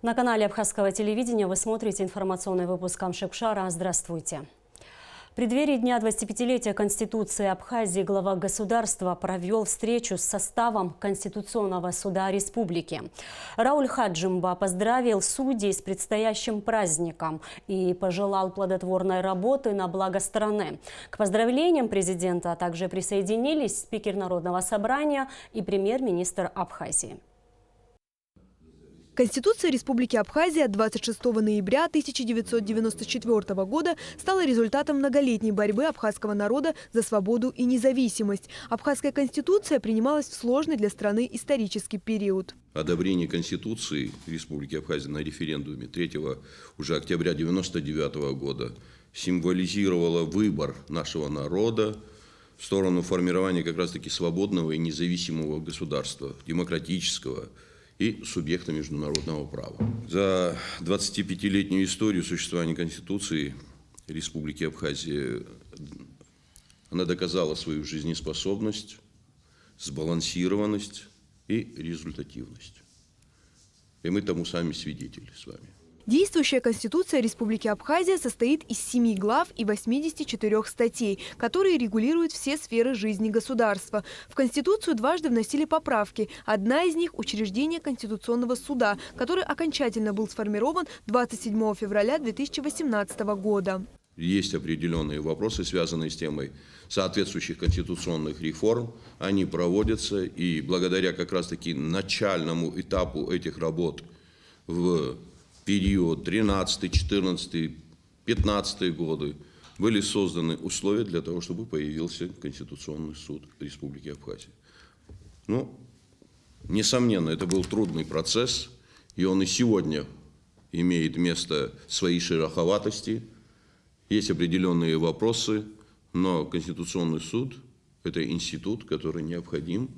На канале Абхазского телевидения вы смотрите информационный выпуск Амшекшара. Здравствуйте. В преддверии Дня 25-летия Конституции Абхазии глава государства провел встречу с составом Конституционного суда республики. Рауль Хаджимба поздравил судей с предстоящим праздником и пожелал плодотворной работы на благо страны. К поздравлениям президента также присоединились спикер Народного собрания и премьер-министр Абхазии. Конституция Республики Абхазия 26 ноября 1994 года стала результатом многолетней борьбы абхазского народа за свободу и независимость. Абхазская конституция принималась в сложный для страны исторический период. Одобрение Конституции Республики Абхазия на референдуме 3 уже октября 1999 года символизировало выбор нашего народа в сторону формирования как раз-таки свободного и независимого государства, демократического и субъекта международного права. За 25-летнюю историю существования Конституции Республики Абхазия она доказала свою жизнеспособность, сбалансированность и результативность. И мы тому сами свидетели с вами. Действующая Конституция Республики Абхазия состоит из 7 глав и 84 статей, которые регулируют все сферы жизни государства. В Конституцию дважды вносили поправки. Одна из них – учреждение Конституционного суда, который окончательно был сформирован 27 февраля 2018 года. Есть определенные вопросы, связанные с темой соответствующих конституционных реформ. Они проводятся, и благодаря как раз-таки начальному этапу этих работ в период 13, 14, 15 годы были созданы условия для того, чтобы появился Конституционный суд Республики Абхазия. Несомненно, это был трудный процесс, и он и сегодня имеет место своей шероховатости. Есть определенные вопросы, но Конституционный суд – это институт, который необходим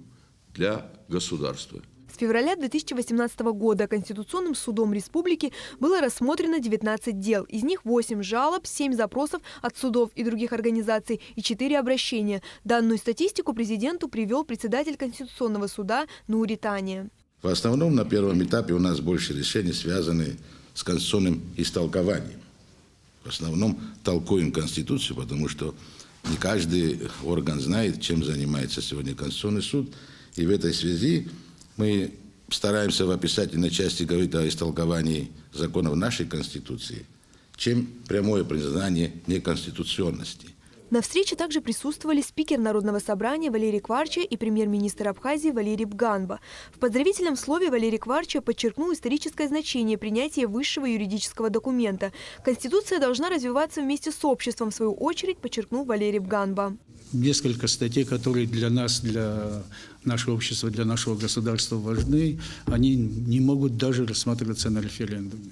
для государства. С февраля 2018 года Конституционным судом республики было рассмотрено 19 дел. Из них 8 жалоб, 7 запросов от судов и других организаций и 4 обращения. Данную статистику президенту привел председатель Конституционного суда Нури Тания. В основном на первом этапе у нас больше решений связаны с конституционным истолкованием. В основном толкуем Конституцию, потому что не каждый орган знает, чем занимается сегодня Конституционный суд. И в этой связи мы стараемся в описательной части говорить о истолковании законов нашей Конституции, чем прямое признание неконституционности. На встрече также присутствовали спикер Народного собрания Валерий Кварча и премьер-министр Абхазии Валерий Бганба. В поздравительном слове Валерий Кварча подчеркнул историческое значение принятия высшего юридического документа. Конституция должна развиваться вместе с обществом, в свою очередь, подчеркнул Валерий Бганба. Несколько статей, которые для нас, для нашего общества, для нашего государства важны, они не могут даже рассматриваться на референдуме.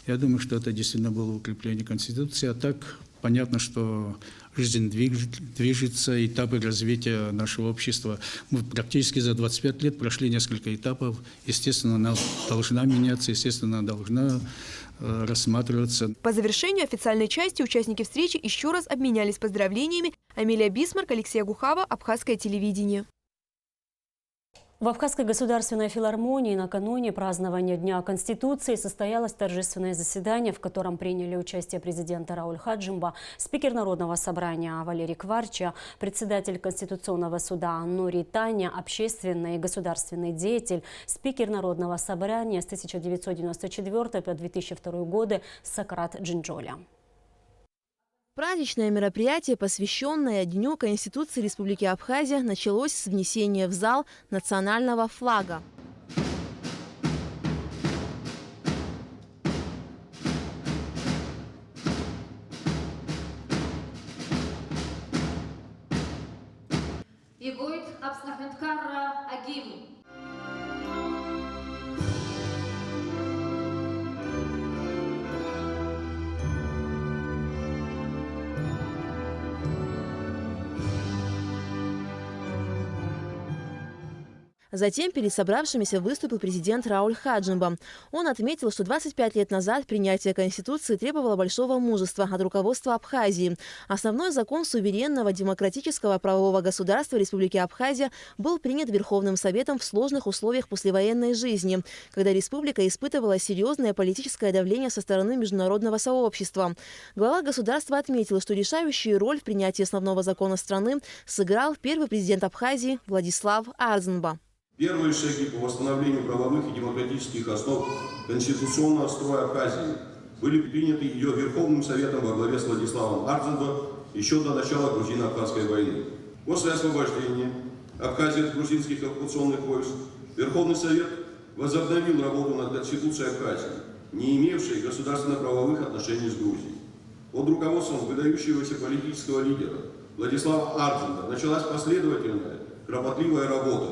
Я думаю, что это действительно было укрепление Конституции. А так понятно, что жизнь движется, этапы развития нашего общества. Мы практически за 25 лет прошли несколько этапов. Естественно, она должна меняться, естественно, она должна рассматриваться. По завершению официальной части участники встречи еще раз обменялись поздравлениями. Амелия Бисмарк, Алексей Гухава, Абхазское телевидение. В Абхазской государственной филармонии накануне празднования Дня Конституции состоялось торжественное заседание, в котором приняли участие президент Рауль Хаджимба, спикер Народного собрания Валерий Кварча, председатель Конституционного суда Нури Тания, общественный и государственный деятель, спикер Народного собрания с 1994 по 2002 годы Сократ Джинджоля. Праздничное мероприятие, посвященное Дню Конституции Республики Абхазия, началось с внесения в зал национального флага. Затем перед собравшимися выступил президент Рауль Хаджимба. Он отметил, что 25 лет назад принятие Конституции требовало большого мужества от руководства Абхазии. Основной закон суверенного демократического правового государства Республики Абхазия был принят Верховным Советом в сложных условиях послевоенной жизни, когда республика испытывала серьезное политическое давление со стороны международного сообщества. Глава государства отметил, что решающую роль в принятии основного закона страны сыграл первый президент Абхазии Владислав Арзанба. Первые шаги по восстановлению правовых и демократических основ конституционного строя Абхазии были приняты ее Верховным Советом во главе с Владиславом Арзанбо еще до начала грузино-абхазской войны. После освобождения Абхазии от грузинских оккупационных войск Верховный Совет возобновил работу над Конституцией Абхазии, не имевшей государственно-правовых отношений с Грузией. Под руководством выдающегося политического лидера Владислава Арзанбо началась последовательная, кропотливая работа,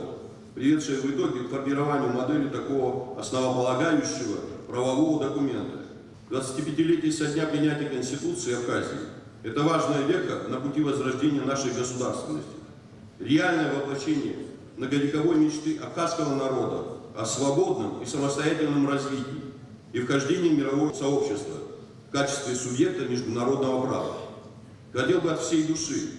приведшая в итоге к формированию модели такого основополагающего правового документа. 25-летие со дня принятия Конституции Абхазии – это важная веха на пути возрождения нашей государственности. Реальное воплощение многовековой мечты абхазского народа о свободном и самостоятельном развитии и вхождении в мировое сообщество в качестве субъекта международного права. Хотел бы от всей души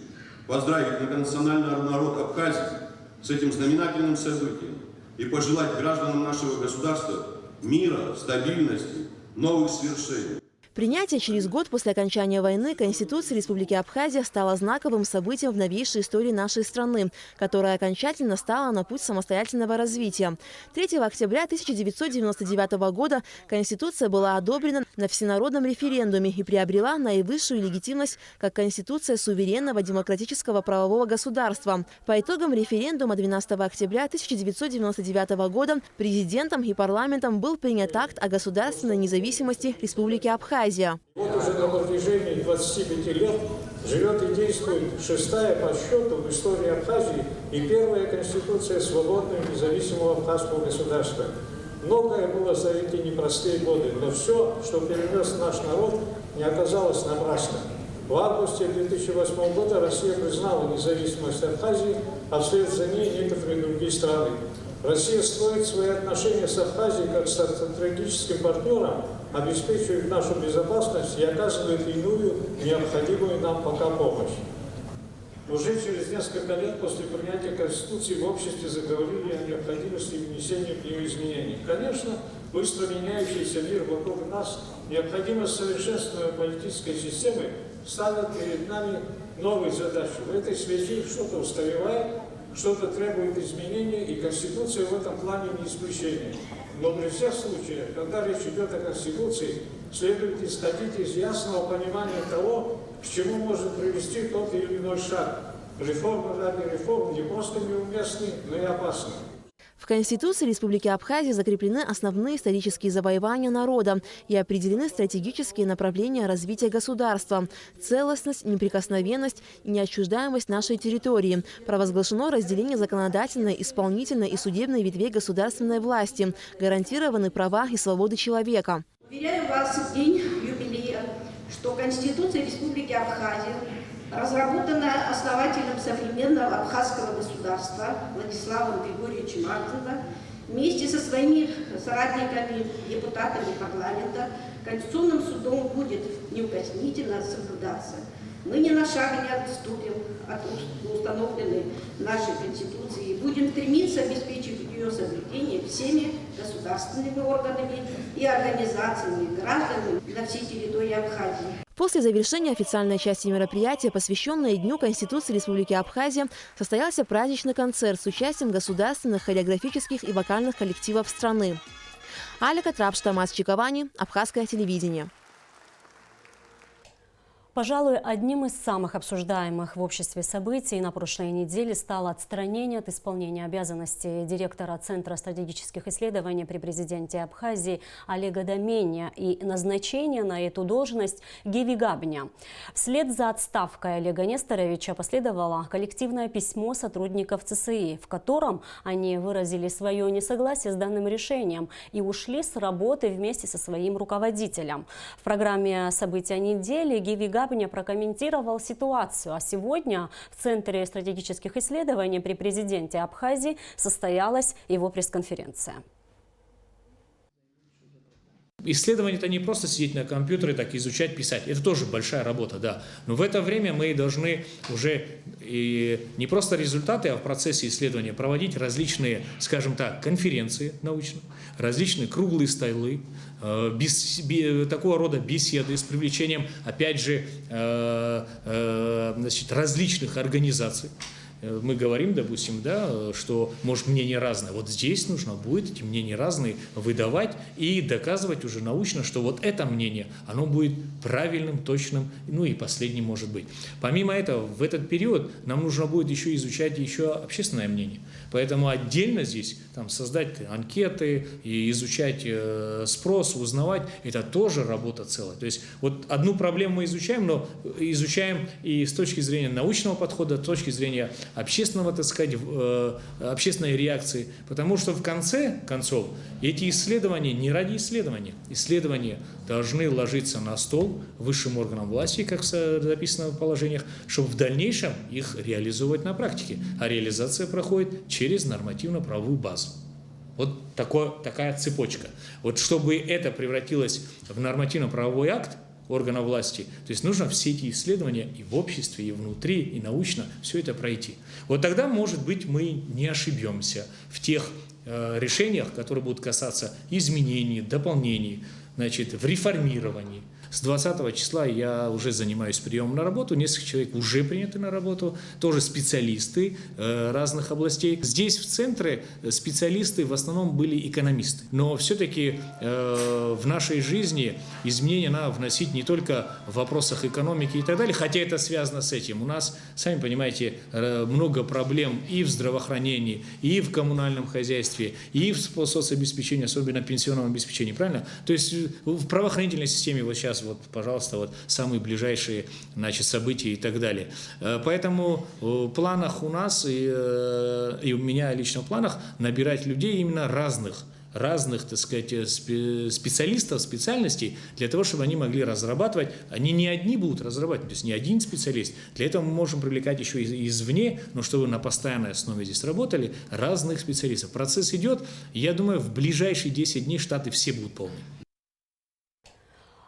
поздравить многонациональный народ Абхазии с этим знаменательным событием и пожелать гражданам нашего государства мира, стабильности, новых свершений. Принятие через год после окончания войны Конституции Республики Абхазия стало знаковым событием в новейшей истории нашей страны, которая окончательно стала на путь самостоятельного развития. 3 октября 1999 года Конституция была одобрена на всенародном референдуме и приобрела наивысшую легитимность как Конституция суверенного демократического правового государства. По итогам референдума 12 октября 1999 года президентом и парламентом был принят акт о государственной независимости Республики Абхазия. Вот уже на протяжении 25 лет живет и действует 6-я по счету в истории Абхазии и первая конституция свободного и независимого абхазского государства. Многое было за эти непростые годы, но все, что перенес наш народ, не оказалось напрасно. В августе 2008 года Россия признала независимость Абхазии, а вслед за ней некоторые другие страны. Россия строит свои отношения с Абхазией как с стратегическим партнером, обеспечивает нашу безопасность и оказывает иную, необходимую нам пока помощь. Уже через несколько лет после принятия Конституции в обществе заговорили о необходимости внесения в нее изменений. Конечно, быстро меняющийся мир вокруг нас, необходимость совершенствования политической системы ставят перед нами новые задачи. В этой связи что-то устаревает, что-то требует изменения, и Конституция в этом плане не исключение. Но при всех случаях, когда речь идет о Конституции, следует исходить из ясного понимания того, к чему может привести тот или иной шаг. Реформа ради реформ не просто неуместны, но и опасны. В Конституции Республики Абхазия закреплены основные исторические завоевания народа и определены стратегические направления развития государства, целостность, неприкосновенность и неотчуждаемость нашей территории. Провозглашено разделение законодательной, исполнительной и судебной ветвей государственной власти. Гарантированы права и свободы человека. Уверяю вас в день юбилея, что Конституция Республики Абхазия, разработанная основателем современного абхазского государства Владиславом Григорьевичем Арзанбо, вместе со своими соратниками, депутатами парламента, Конституционным судом будет неукоснительно соблюдаться. Мы ни на шаг не отступим от установленной нашей Конституции и будем стремиться обеспечить ее соблюдение всеми государственными органами и организациями граждан на всей территории Абхазии. После завершения официальной части мероприятия, посвященной Дню Конституции Республики Абхазия, состоялся праздничный концерт с участием государственных хореографических и вокальных коллективов страны. Алика Трапштамас Чиковани, Абхазское телевидение. Пожалуй, одним из самых обсуждаемых в обществе событий на прошлой неделе стало отстранение от исполнения обязанностей директора Центра стратегических исследований при президенте Абхазии Олега Доменя и назначение на эту должность Геви Габня. Вслед за отставкой Олега Несторовича последовало коллективное письмо сотрудников ЦСИ, в котором они выразили свое несогласие с данным решением и ушли с работы вместе со своим руководителем. В программе «События недели» Геви Габня Ябня прокомментировал ситуацию. А сегодня в Центре стратегических исследований при президенте Абхазии состоялась его пресс-конференция. Исследование – это не просто сидеть на компьютере, так изучать, писать. Это тоже большая работа, да. Но в это время мы должны уже не просто результаты, а в процессе исследования проводить различные, скажем так, конференции научные, различные круглые столы, такого рода беседы с привлечением, опять же, различных организаций. Мы говорим, допустим, да, что, может, мнения разные. Вот здесь нужно будет эти мнения разные выдавать и доказывать уже научно, что вот это мнение, оно будет правильным, точным, ну и последним может быть. Помимо этого, в этот период нам нужно будет еще изучать еще общественное мнение. Поэтому отдельно здесь создать анкеты и изучать спрос, узнавать, это тоже работа целая. То есть вот одну проблему мы изучаем, но изучаем и с точки зрения научного подхода, с точки зрения общественного, так сказать, общественной реакции. Потому что в конце концов эти исследования не ради исследования. Исследования должны ложиться на стол высшим органам власти, как записано в положениях, чтобы в дальнейшем их реализовывать на практике. А реализация проходит через нормативно-правовую базу. Вот такая цепочка. Вот чтобы это превратилось в нормативно-правовой акт органа власти, то есть нужно все эти исследования и в обществе, и внутри, и научно все это пройти. Вот тогда, может быть, мы не ошибемся в тех решениях, которые будут касаться изменений, дополнений, в реформировании. С 20 числа я уже занимаюсь приемом на работу, несколько человек уже приняты на работу, тоже специалисты разных областей. Здесь в центре специалисты в основном были экономисты. Но все-таки в нашей жизни изменения надо вносить не только в вопросах экономики и так далее, хотя это связано с этим. У нас, сами понимаете, много проблем и в здравоохранении, и в коммунальном хозяйстве, и в соцобеспечении, особенно пенсионном обеспечении, правильно? То есть в правоохранительной системе вот сейчас пожалуйста, самые ближайшие события и так далее. Поэтому в планах у нас и у меня лично в планах набирать людей именно разных, так сказать, специалистов, специальностей, для того, чтобы они могли разрабатывать. Они не одни будут разрабатывать, то есть не один специалист. Для этого мы можем привлекать еще извне, но чтобы на постоянной основе здесь работали разных специалистов. Процесс идет, я думаю, в ближайшие 10 дней штаты все будут полны.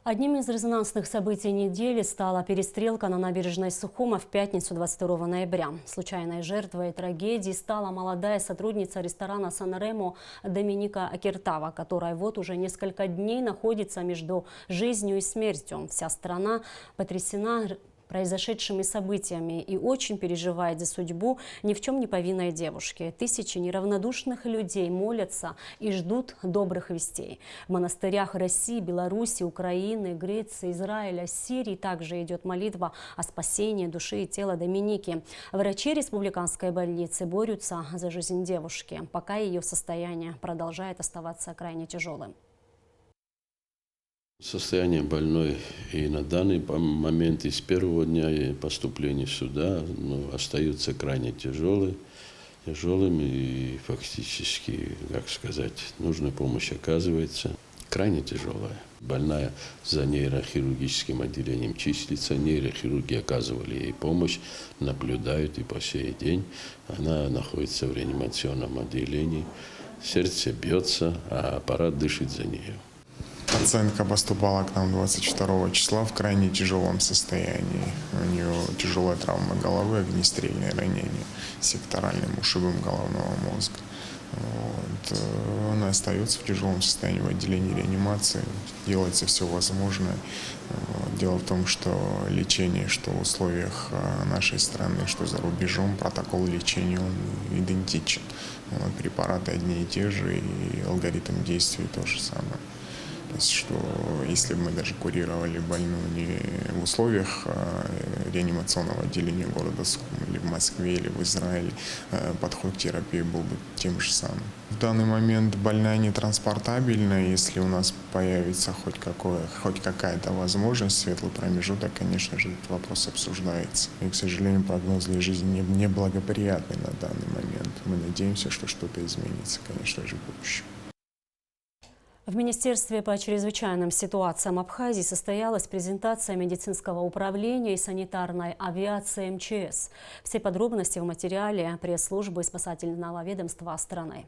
Одним из резонансных событий недели стала перестрелка на набережной Сухума в пятницу 22 ноября. Случайной жертвой трагедии стала молодая сотрудница ресторана «Сан-Ремо» Доминика Акертава, которая вот уже несколько дней находится между жизнью и смертью. Вся страна потрясена произошедшими событиями и очень переживает за судьбу ни в чем не повинной девушки. Тысячи неравнодушных людей молятся и ждут добрых вестей. В монастырях России, Беларуси, Украины, Греции, Израиля, Сирии также идет молитва о спасении души и тела Доминики. Врачи республиканской больницы борются за жизнь девушки, пока ее состояние продолжает оставаться крайне тяжелым. Состояние больной и на данный момент, и с первого дня поступления сюда, остается крайне тяжелым, и фактически, как сказать, нужная помощь оказывается крайне тяжелая. Больная за нейрохирургическим отделением числится, нейрохирурги оказывали ей помощь, наблюдают и по сей день. Она находится в реанимационном отделении, сердце бьется, а аппарат дышит за нее. Пациентка поступала к нам 22 числа в крайне тяжелом состоянии. У нее тяжелая травма головы, огнестрельное ранение с секторальным ушибом головного мозга. Она остается в тяжелом состоянии в отделении реанимации. Делается все возможное. Дело в том, что лечение, что в условиях нашей страны, что за рубежом, протокол лечения он идентичен. Препараты одни и те же, и алгоритм действий то же самое. То есть, что если бы мы даже курировали больную не в условиях реанимационного отделения города Сухум, или в Москве, или в Израиле, подход к терапии был бы тем же самым. В данный момент больная нетранспортабельна. Если у нас появится хоть какая-то возможность, светлый промежуток, конечно же, этот вопрос обсуждается. И, к сожалению, прогноз для жизни неблагоприятный на данный момент. Мы надеемся, что что-то изменится, конечно же, в будущем. В Министерстве по чрезвычайным ситуациям Абхазии состоялась презентация медицинского управления и санитарной авиации МЧС. Все подробности в материале пресс-службы спасательного ведомства страны.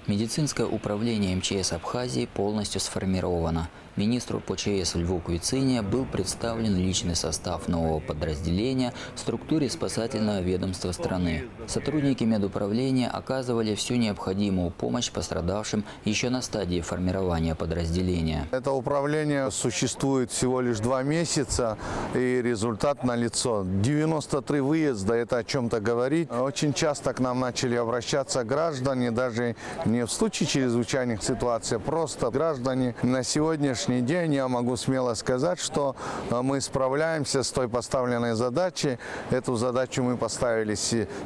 Медицинское управление МЧС Абхазии полностью сформировано. Министру ПЧС Льву Квицине был представлен личный состав нового подразделения в структуре спасательного ведомства страны. Сотрудники медуправления оказывали всю необходимую помощь пострадавшим еще на стадии формирования подразделения. Это управление существует всего лишь 2 месяца, и результат налицо. 93 выезда, это о чем-то говорит. Очень часто к нам начали обращаться граждане, даже не в случае чрезвычайных ситуаций, просто граждане. На сегодняшний день я могу смело сказать, что мы справляемся с той поставленной задачей. Эту задачу мы поставили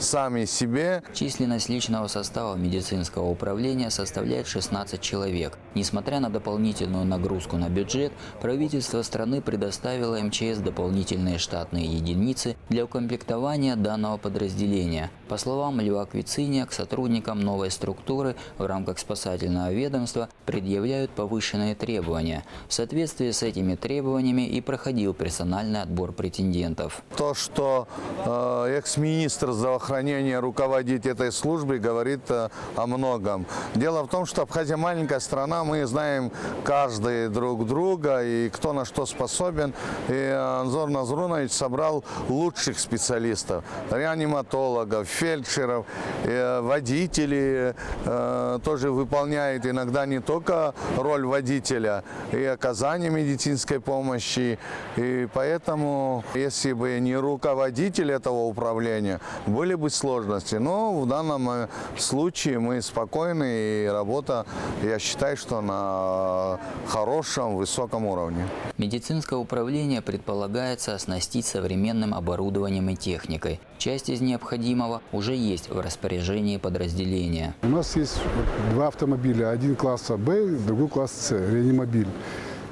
сами себе. Численность личного состава медицинского управления составляет 16 человек. Несмотря на дополнительную нагрузку на бюджет, правительство страны предоставило МЧС дополнительные штатные единицы для укомплектования данного подразделения. По словам Льва Квицине, к сотрудникам новой структуры в рамках спасательного ведомства предъявляют повышенные требования. В соответствии с этими требованиями и проходил персональный отбор претендентов. То, что экс-министр здравоохранения руководит этой службой, говорит о многом. Дело в том, что Абхазия маленькая страна, мы знаем каждый друг друга и кто на что способен. И Анзор Назрунович собрал лучших специалистов, реаниматологов, фельдшеров, водителей. Тоже выполняет иногда не только роль водителя, и оказание медицинской помощи. И поэтому, если бы не руководитель этого управления, были бы сложности. Но в данном случае мы спокойны, и работа, я считаю, что на хорошем, высоком уровне. Медицинское управление предполагается оснастить современным оборудованием и техникой. Часть из необходимого уже есть в распоряжении подразделения. У нас есть 2 автомобиля, один класса Б, другой класс С, реанимобиль.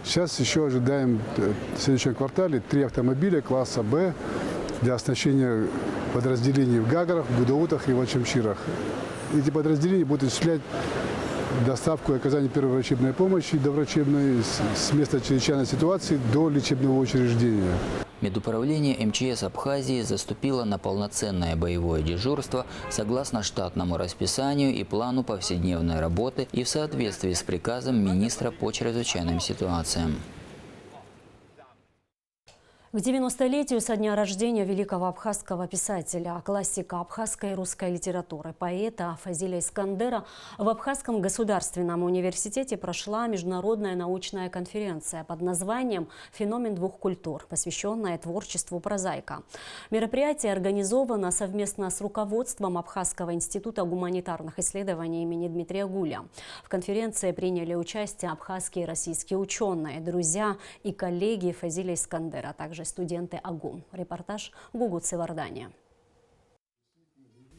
Сейчас еще ожидаем в следующем квартале 3 автомобиля класса Б для оснащения подразделений в Гагарах, в Гудаутах и в Ачамчирах. Эти подразделения будут осуществлять доставку и оказание первой врачебной помощи доврачебной с места чрезвычайной ситуации до лечебного учреждения. Медуправление МЧС Абхазии заступило на полноценное боевое дежурство согласно штатному расписанию и плану повседневной работы и в соответствии с приказом министра по чрезвычайным ситуациям. К 90-летию со дня рождения великого абхазского писателя, классика абхазской и русской литературы, поэта Фазиля Искандера в Абхазском государственном университете прошла международная научная конференция под названием «Феномен двух культур», посвященная творчеству прозаика. Мероприятие организовано совместно с руководством Абхазского института гуманитарных исследований имени Дмитрия Гуля. В конференции приняли участие абхазские и российские ученые, друзья и коллеги Фазиля Искандера, а также студенты АГУ. Репортаж Гугут Севардания.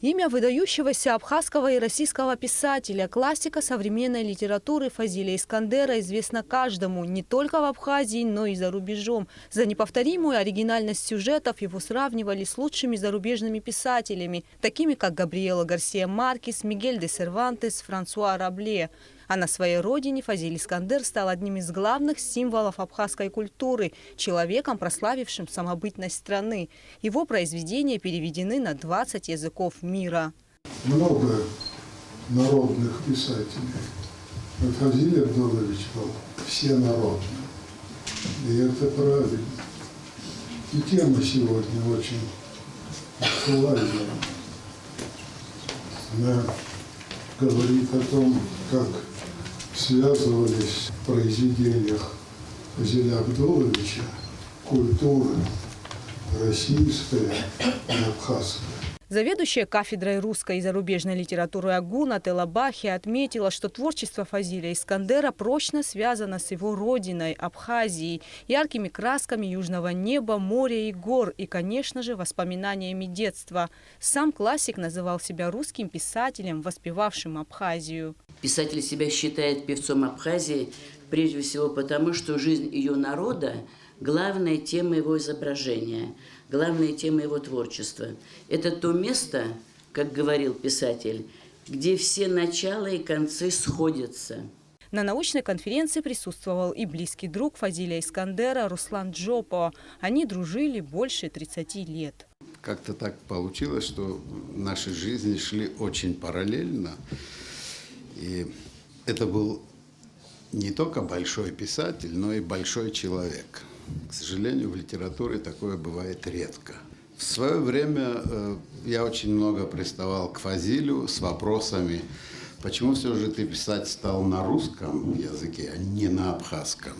Имя выдающегося абхазского и российского писателя, классика современной литературы Фазиля Искандера известно каждому, не только в Абхазии, но и за рубежом. За неповторимую оригинальность сюжетов его сравнивали с лучшими зарубежными писателями, такими как Габриэло Гарсия Маркес, Мигель де Сервантес, Франсуа Рабле. А на своей родине Фазиль Искандер стал одним из главных символов абхазской культуры, человеком, прославившим самобытность страны. Его произведения переведены на 20 языков мира. Много народных писателей. Фазиль Абдулович был всенародный. И это правильно. И тема сегодня очень актуальная. Она говорит о том, как связывались в произведениях Фазиля Абдуловича культура российская и абхазская. Заведующая кафедрой русской и зарубежной литературы АГУ Нателла Бахи отметила, что творчество Фазиля Искандера прочно связано с его родиной, Абхазией, яркими красками южного неба, моря и гор и, конечно же, воспоминаниями детства. Сам классик называл себя русским писателем, воспевавшим Абхазию. Писатель себя считает певцом Абхазии прежде всего потому, что жизнь ее народа – главная тема его изображения, главная тема его творчества. Это то место, как говорил писатель, где все начала и концы сходятся. На научной конференции присутствовал и близкий друг Фазиля Искандера Руслан Джопо. Они дружили больше 30 лет. Как-то так получилось, что наши жизни шли очень параллельно. И это был не только большой писатель, но и большой человек. К сожалению, в литературе такое бывает редко. В свое время я очень много приставал к Фазилю с вопросами: почему все же ты писать стал на русском языке, а не на абхазском?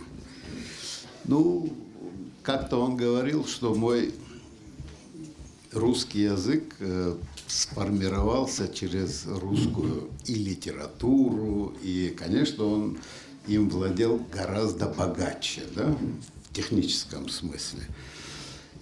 Ну, как-то он говорил, что мой русский язык сформировался через русскую и литературу, и, конечно, он им владел гораздо богаче, да, в техническом смысле.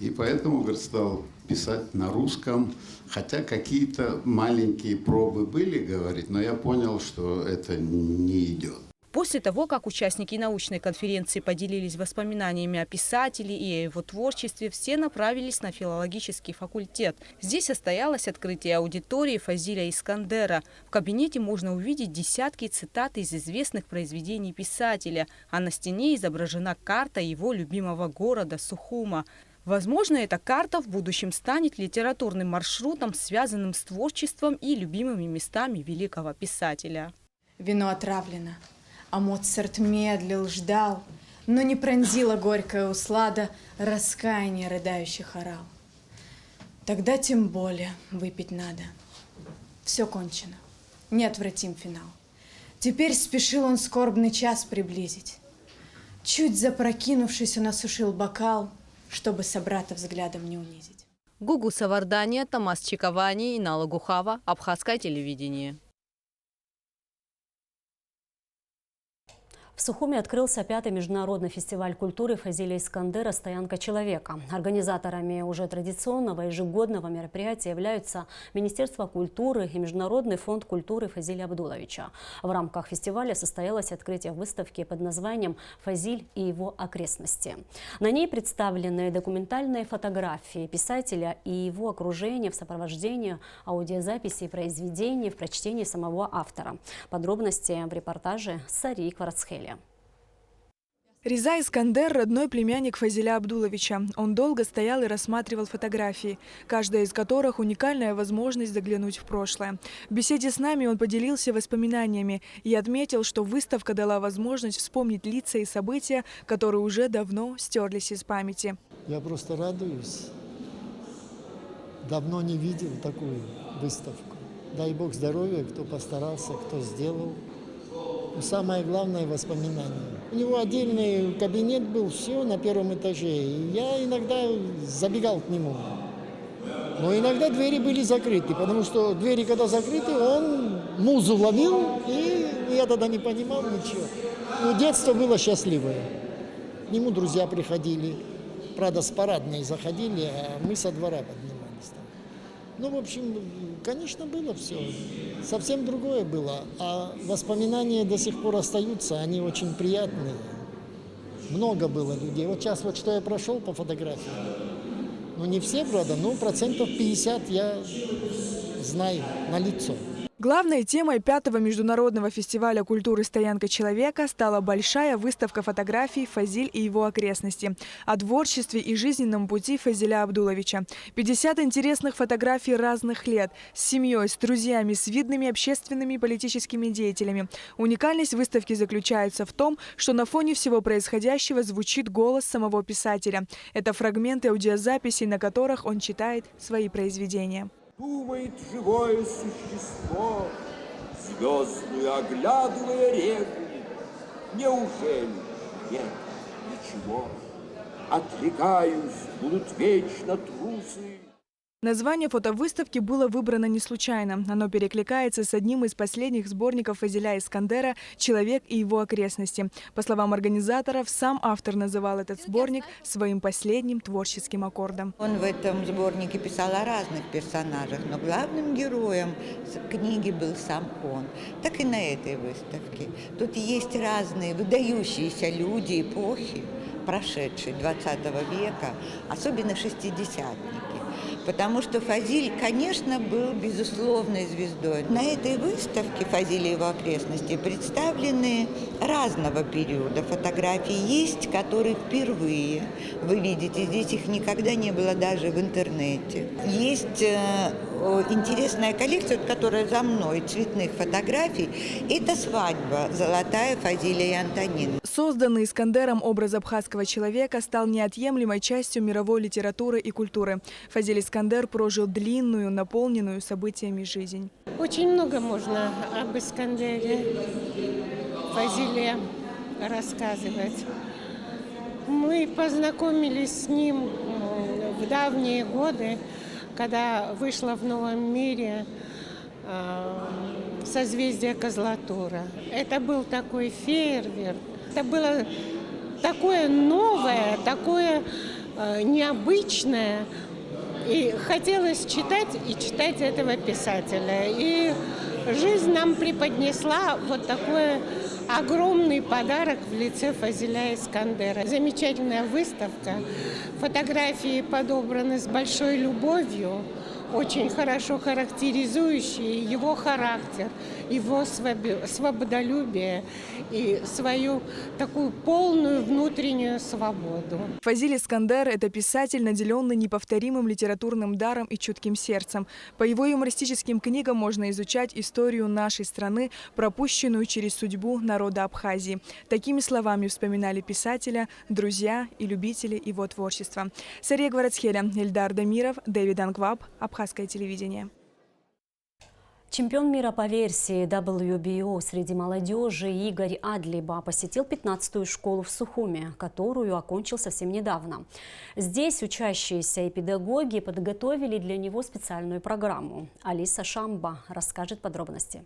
И поэтому, говорит, стал писать на русском, хотя какие-то маленькие пробы были, говорит, но я понял, что это не идет. После того, как участники научной конференции поделились воспоминаниями о писателе и о его творчестве, все направились на филологический факультет. Здесь состоялось открытие аудитории Фазиля Искандера. В кабинете можно увидеть десятки цитат из известных произведений писателя, а на стене изображена карта его любимого города Сухума. Возможно, эта карта в будущем станет литературным маршрутом, связанным с творчеством и любимыми местами великого писателя. Вино отравлено. А Моцарт медлил, ждал, но не пронзила горькая услада раскаяния рыдающих орал. Тогда тем более выпить надо. Все кончено, неотвратим финал. Теперь спешил он скорбный час приблизить. Чуть запрокинувшись, он осушил бокал, чтобы собрата взглядом не унизить. Гугу Савардания, Томас Чиковани, Инала Гухава, Абхазское телевидение. В Сухуме открылся 5-й международный фестиваль культуры Фазиля Искандера «Стоянка человека». Организаторами уже традиционного ежегодного мероприятия являются Министерство культуры и Международный фонд культуры Фазиля Абдуловича. В рамках фестиваля состоялось открытие выставки под названием «Фазиль и его окрестности». На ней представлены документальные фотографии писателя и его окружения в сопровождении аудиозаписей произведений в прочтении самого автора. Подробности в репортаже Сари Кварцхели. Риза Искандер – родной племянник Фазиля Абдуловича. Он долго стоял и рассматривал фотографии, каждая из которых – уникальная возможность заглянуть в прошлое. В беседе с нами он поделился воспоминаниями и отметил, что выставка дала возможность вспомнить лица и события, которые уже давно стерлись из памяти. Я просто радуюсь. Давно не видел такую выставку. Дай Бог здоровья, кто постарался, кто сделал. Самое главное – воспоминание. У него отдельный кабинет был, все на первом этаже. И я иногда забегал к нему. Но иногда двери были закрыты, потому что двери, когда закрыты, он музу ловил, и я тогда не понимал ничего. Но детство было счастливое. К нему друзья приходили, правда, с парадной заходили, а мы со двора поднимались. Ну, в общем, конечно, было все. Совсем другое было. А воспоминания до сих пор остаются, они очень приятные. Много было людей. Вот сейчас вот что я прошел по фотографиям. Ну, не все, правда, но 50% я знаю на лицо. Главной темой 5-го международного фестиваля культуры «Стоянка человека» стала большая выставка фотографий «Фазиль и его окрестности» о творчестве и жизненном пути Фазиля Абдуловича. 50 интересных фотографий разных лет, с семьей, с друзьями, с видными общественными и политическими деятелями. Уникальность выставки заключается в том, что на фоне всего происходящего звучит голос самого писателя. Это фрагменты аудиозаписей, на которых он читает свои произведения. Думает живое существо, звездную оглядывая реку. Неужели нет ничего? Отрекаюсь, будут вечно трусы. Название фотовыставки было выбрано не случайно. Оно перекликается с одним из последних сборников Фазиля Искандера «Человек и его окрестности». По словам организаторов, сам автор называл этот сборник своим последним творческим аккордом. Он в этом сборнике писал о разных персонажах, но главным героем книги был сам он. Так и на этой выставке. Тут есть разные выдающиеся люди эпохи, прошедшей 20 века, особенно шестидесятники. потому что Фазиль, конечно, был безусловной звездой. На этой выставке «Фазиль и его окрестности» представлены разного периода фотографии. Есть, которые впервые вы видите, здесь их никогда не было даже в интернете. Есть интересная коллекция, которая за мной, цветных фотографий. Это свадьба золотая Фазиля и Антонины. Созданный Искандером образ абхазского человека стал неотъемлемой частью мировой литературы и культуры. Фазиль Искандер прожил длинную, наполненную событиями жизнь. Очень много можно об Искандере, Фазиле рассказывать. Мы познакомились с ним в давние годы, когда вышло в «Новом мире» «Созвездие Козлатура». Это был такой фейерверк. Это было такое новое, такое необычное. И хотелось читать и читать этого писателя. И жизнь нам преподнесла вот такой огромный подарок в лице Фазиля Искандера. Замечательная выставка. Фотографии подобраны с большой любовью, очень хорошо характеризующие его характер, его свободолюбие и свою такую полную внутреннюю свободу. Фазиль Искандер – это писатель, наделенный неповторимым литературным даром и чутким сердцем. По его юмористическим книгам можно изучать историю нашей страны, пропущенную через судьбу народа Абхазии. Такими словами вспоминали писателя, друзья и любители его творчества. Сария Гварацхеля, Эльдар Дамиров, Дэвид Ангваб, Абхазское телевидение. Чемпион мира по версии WBO среди молодежи Игорь Адлиба посетил 15-ю школу в Сухуме, которую окончил совсем недавно. Здесь учащиеся и педагоги подготовили для него специальную программу. Алиса Шамба расскажет подробности.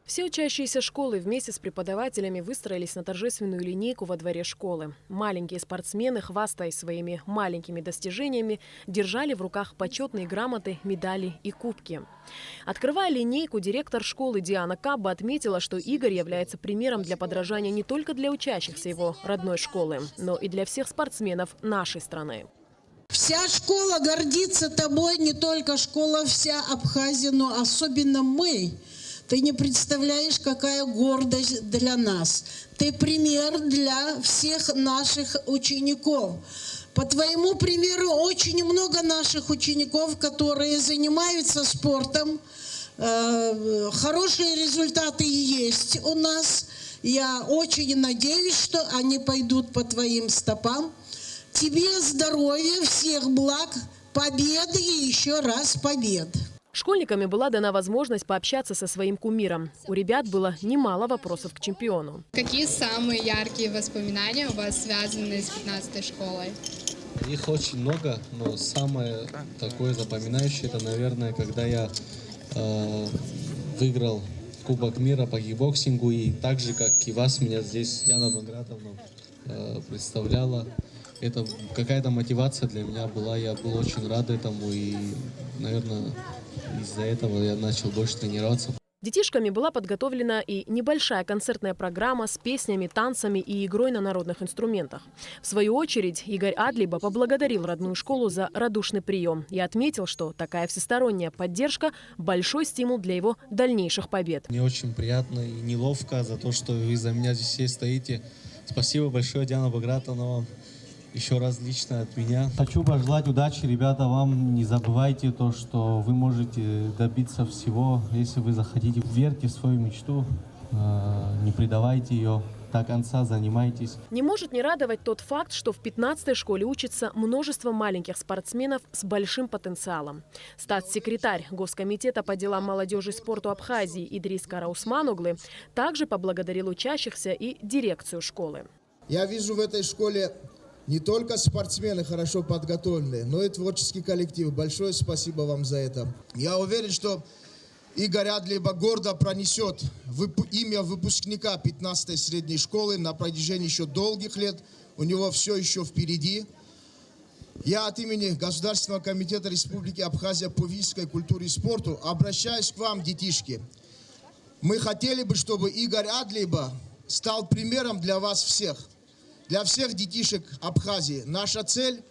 Все учащиеся школы вместе с преподавателями выстроились на торжественную линейку во дворе школы. Маленькие спортсмены, хвастаясь своими маленькими достижениями, держали в руках почетные грамоты, медали и кубки. Открывая линейку, директор школы Диана Кабба отметила, что Игорь является примером для подражания не только для учащихся его родной школы, но и для всех спортсменов нашей страны. Вся школа гордится тобой, не только школа, вся Абхазия, но особенно мы. Ты не представляешь, какая гордость для нас. Ты пример для всех наших учеников. По твоему примеру, очень много наших учеников, которые занимаются спортом. Хорошие результаты есть у нас. Я очень надеюсь, что они пойдут по твоим стопам. Тебе здоровья, всех благ, победы и еще раз побед. Школьниками была дана возможность пообщаться со своим кумиром. У ребят было немало вопросов к чемпиону. Какие самые яркие воспоминания у вас связаны с 15-й школой? Их очень много, но самое такое запоминающее, это, наверное, когда я выиграл Кубок мира по кикбоксингу, и так же, как и вас, меня здесь Диана Багратовна представляла. Это какая-то мотивация для меня была, я был очень рад этому, и, наверное, из-за этого я начал больше тренироваться. Детишками была подготовлена и небольшая концертная программа с песнями, танцами и игрой на народных инструментах. В свою очередь, Игорь Адлиба поблагодарил родную школу за радушный прием и отметил, что такая всесторонняя поддержка – большой стимул для его дальнейших побед. Мне очень приятно и неловко за то, что вы за меня здесь стоите. Спасибо большое, Диана Багратовна. Еще раз лично от меня. Хочу пожелать удачи, ребята, вам. Не забывайте то, что вы можете добиться всего, если вы захотите. Верьте в свою мечту, не предавайте ее. До конца занимайтесь. Не может не радовать тот факт, что в 15-й школе учится множество маленьких спортсменов с большим потенциалом. Статс-секретарь Госкомитета по делам молодежи и спорту Абхазии Идрис Караусман-Оглы также поблагодарил учащихся и дирекцию школы. Я вижу в этой школе не только спортсмены хорошо подготовленные, но и творческий коллектив. Большое спасибо вам за это. Я уверен, что Игорь Адлиба гордо пронесет имя выпускника 15-й средней школы на протяжении еще долгих лет. У него все еще впереди. Я от имени Государственного комитета Республики Абхазия по физической культуре и спорту обращаюсь к вам, детишки. Мы хотели бы, чтобы Игорь Адлиба стал примером для вас всех. Для всех детишек Абхазии. Наша цель,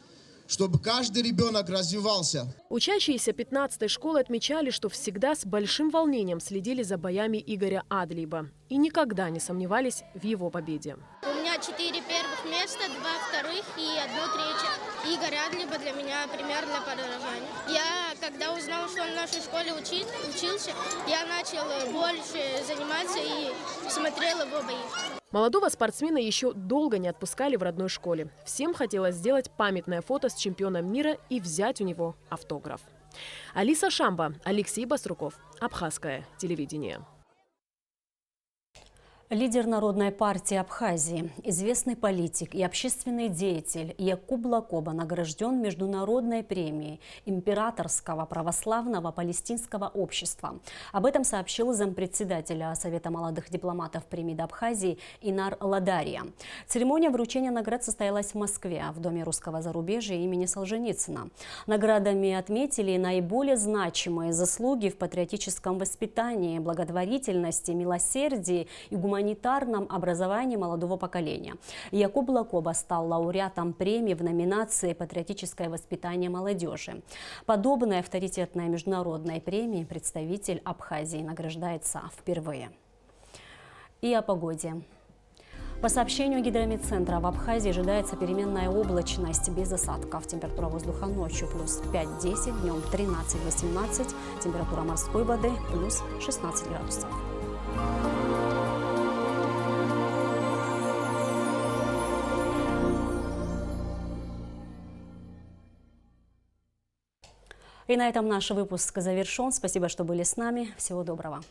чтобы каждый ребенок развивался. Учащиеся 15-й школы отмечали, что всегда с большим волнением следили за боями Игоря Адлиба и никогда не сомневались в его победе. У меня 4 первых места, 2 вторых и 1 третье. Игорь Адлиба для меня пример для подражания. Я, когда узнала, что он в нашей школе учился, я начал больше заниматься и смотрел его бои. Молодого спортсмена еще долго не отпускали в родной школе. Всем хотелось сделать памятное фото с чемпионом мира и взять у него автограф. Алиса Шамба, Алексей Басруков, Абхазское телевидение. Лидер Народной партии Абхазии, известный политик и общественный деятель Якуб Лакоба награжден международной премией Императорского православного палестинского общества. Об этом сообщил зампредседателя Совета молодых дипломатов премии Абхазии Инар Ладария. Церемония вручения наград состоялась в Москве, в Доме русского зарубежья имени Солженицына. Наградами отметили наиболее значимые заслуги в патриотическом воспитании, благотворительности, милосердии и гуманитарном образовании молодого поколения. Якуб Лакоба стал лауреатом премии в номинации «Патриотическое воспитание молодежи». Подобной авторитетной международной премии представитель Абхазии награждается впервые. И о погоде. По сообщению Гидромедцентра, в Абхазии ожидается переменная облачность без осадков. Температура воздуха ночью плюс 5-10, днем 13-18, температура морской воды плюс 16 градусов. И на этом наш выпуск завершен. Спасибо, что были с нами. Всего доброго.